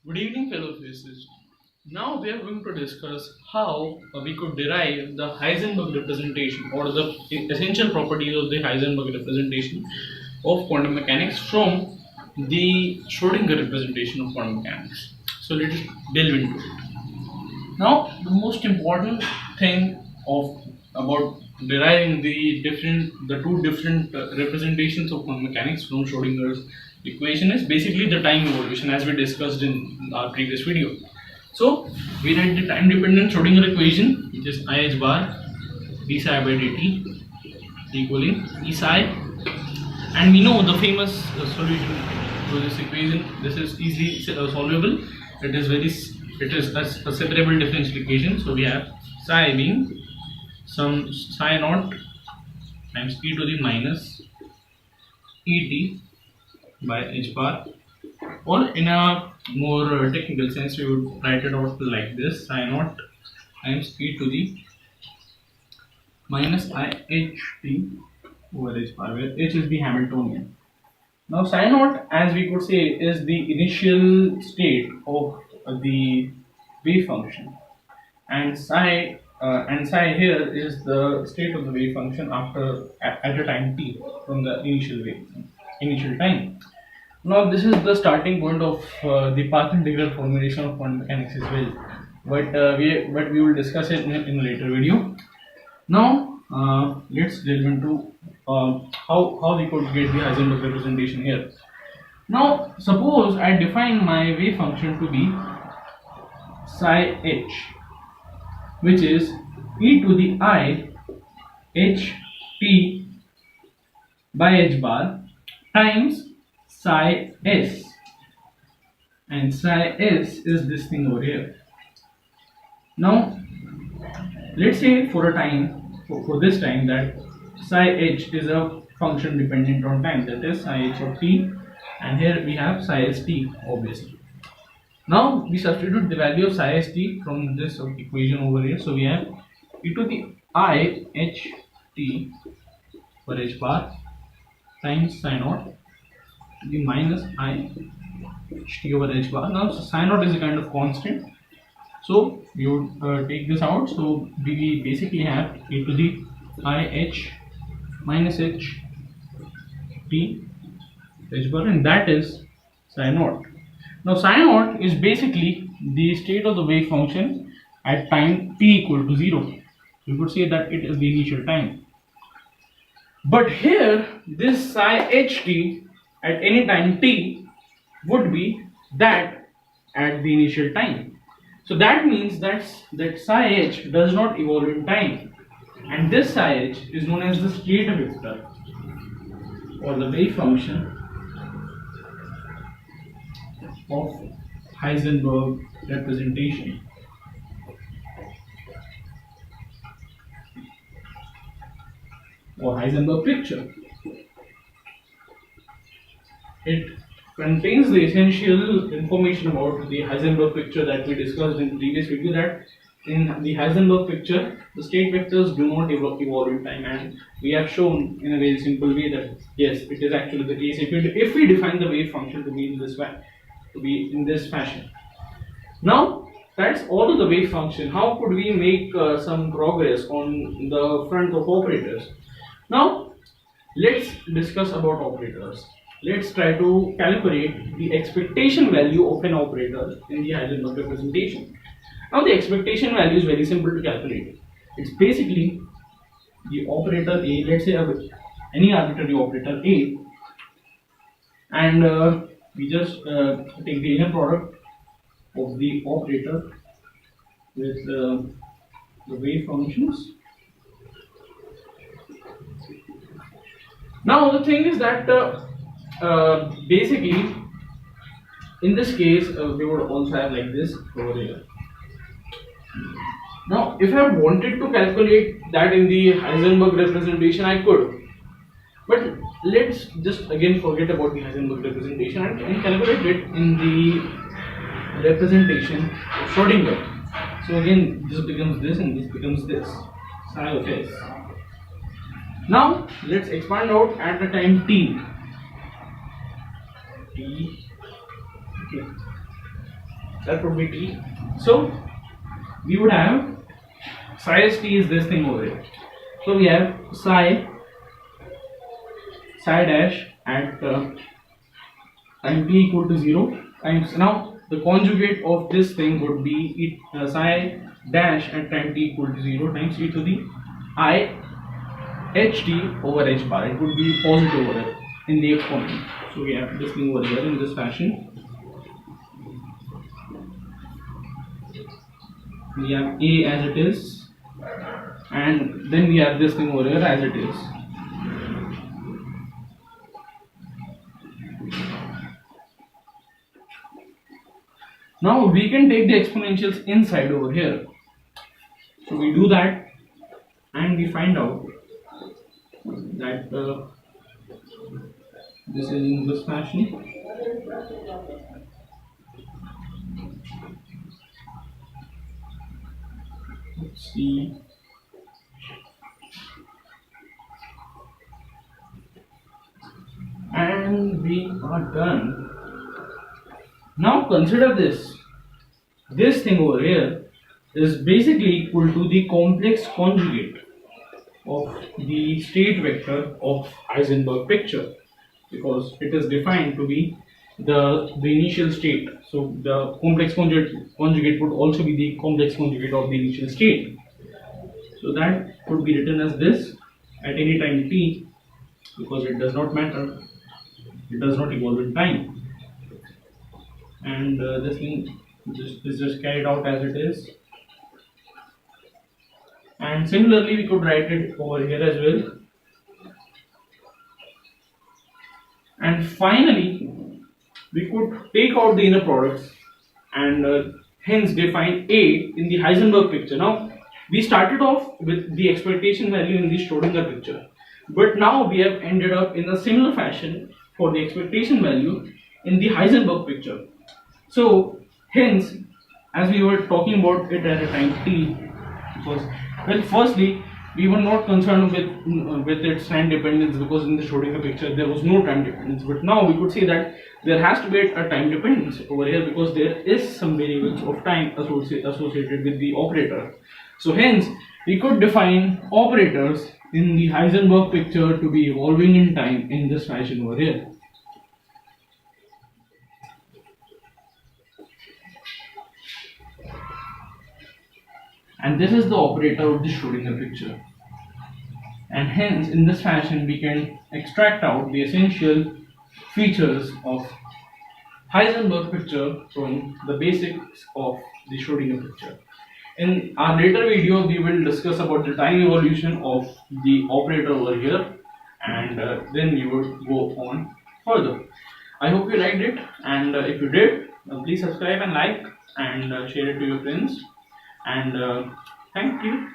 Good evening, fellow physicists. Now we are going to discuss how we could derive the Heisenberg representation or the essential properties of the Heisenberg representation of quantum mechanics from the Schrodinger representation of quantum mechanics. So let us delve into it. Now, the most important thing of about deriving the two different representations of quantum mechanics from Schrodinger's equation is basically the time evolution, as we discussed in our previous video. So we write the time dependent Schrodinger equation, which is I h bar d psi by dt equaling E psi, and we know the famous solution to this equation. This is easily solvable. It is a separable differential equation. So we have psi being some psi naught times e to the minus et by h bar, or in a more technical sense we would write it out like this: psi naught times e to the minus I h t over h bar, where h is the Hamiltonian. Now psi naught, as we could say, is the initial state of the wave function, and psi here is the state of the wave function at a time t from the initial time. Now this is the starting point of the path integral formulation of quantum mechanics as well, but we will discuss it in a later video. Now let's delve into how we could get the Heisenberg representation here. Now suppose I define my wave function to be psi h, which is e to the I h t by h bar times psi s, and psi s is this thing over here. Now let's say for this time that psi h is a function dependent on time, that is psi h of t, and here we have psi s t obviously. Now we substitute the value of psi s t from this equation over here. So we have e to the I h t for h bar times psi naught to the minus I h t over h bar. Now psi naught is a kind of constant, so you would take this out. So we basically have e to the I h minus h t h bar, and that is psi naught. Now psi naught is basically the state of the wave function at time t equal to 0. You could say that it is the initial time. But here this psi ht at any time t would be that at the initial time. So that means that psi h does not evolve in time, and this psi h is known as the state vector or the wave function of Heisenberg representation. Or Heisenberg picture. It contains the essential information about the Heisenberg picture that we discussed in the previous video, that in the Heisenberg picture the state vectors do not evolve in time, and we have shown in a very simple way that yes, it is actually the case if we define the wave function to be in this fashion. Now that's all of the wave function. How could we make some progress on the front of operators? Now let's discuss about operators. Let's try to calculate the expectation value of an operator in the Heisenberg representation. Now the expectation value is very simple to calculate. It's basically the operator A, let's say any arbitrary operator A, and we just take the inner product of the operator with the wave functions. Now the thing is that basically in this case we would also have like this over here. Now if I wanted to calculate that in the Heisenberg representation, I could, but let's just again forget about the Heisenberg representation and calculate it in the representation of Schrodinger. So again this becomes this and this becomes this, psi of s. Now let's expand out at the time t. Okay. that would be t. So we would have psi s t is this thing over here. So we have psi dash at time t equal to 0 times, now the conjugate of this thing would be psi dash at time t equal to 0 times e to the I h t over h bar. It would be positive over here in the exponent. So we have this thing over here in this fashion. We have a as it is, and then we have this thing over here as it is. Now we can take the exponentials inside over here. So we do that and we find out that this is in this fashion. Let's see. And we are done. Now consider this. This thing over here is basically equal to the complex conjugate of the state vector of Heisenberg picture, because it is defined to be the initial state. So the complex conjugate would also be the complex conjugate of the initial state. So that could be written as this at any time t, because it does not matter, it does not evolve in time. And this thing is just carried out as it is. And similarly we could write it over here as well. And finally we could take out the inner products and hence define A in the Heisenberg picture. Now we started off with the expectation value in the Schrodinger picture, but now we have ended up in a similar fashion for the expectation value in the Heisenberg picture. So hence, as we were talking about it at a time t, because, well, firstly we were not concerned with its time dependence, because in the Schrodinger picture there was no time dependence, but now we could say that there has to be a time dependence over here, because there is some variables of time associated with the operator. So hence we could define operators in the Heisenberg picture to be evolving in time in this fashion over here. And this is the operator of the Schrodinger picture. And hence in this fashion we can extract out the essential features of Heisenberg picture from the basics of the Schrodinger picture. In our later video we will discuss about the time evolution of the operator over here, and then we will go on further. I hope you liked it, and if you did, please subscribe and like and share it to your friends, and thank you.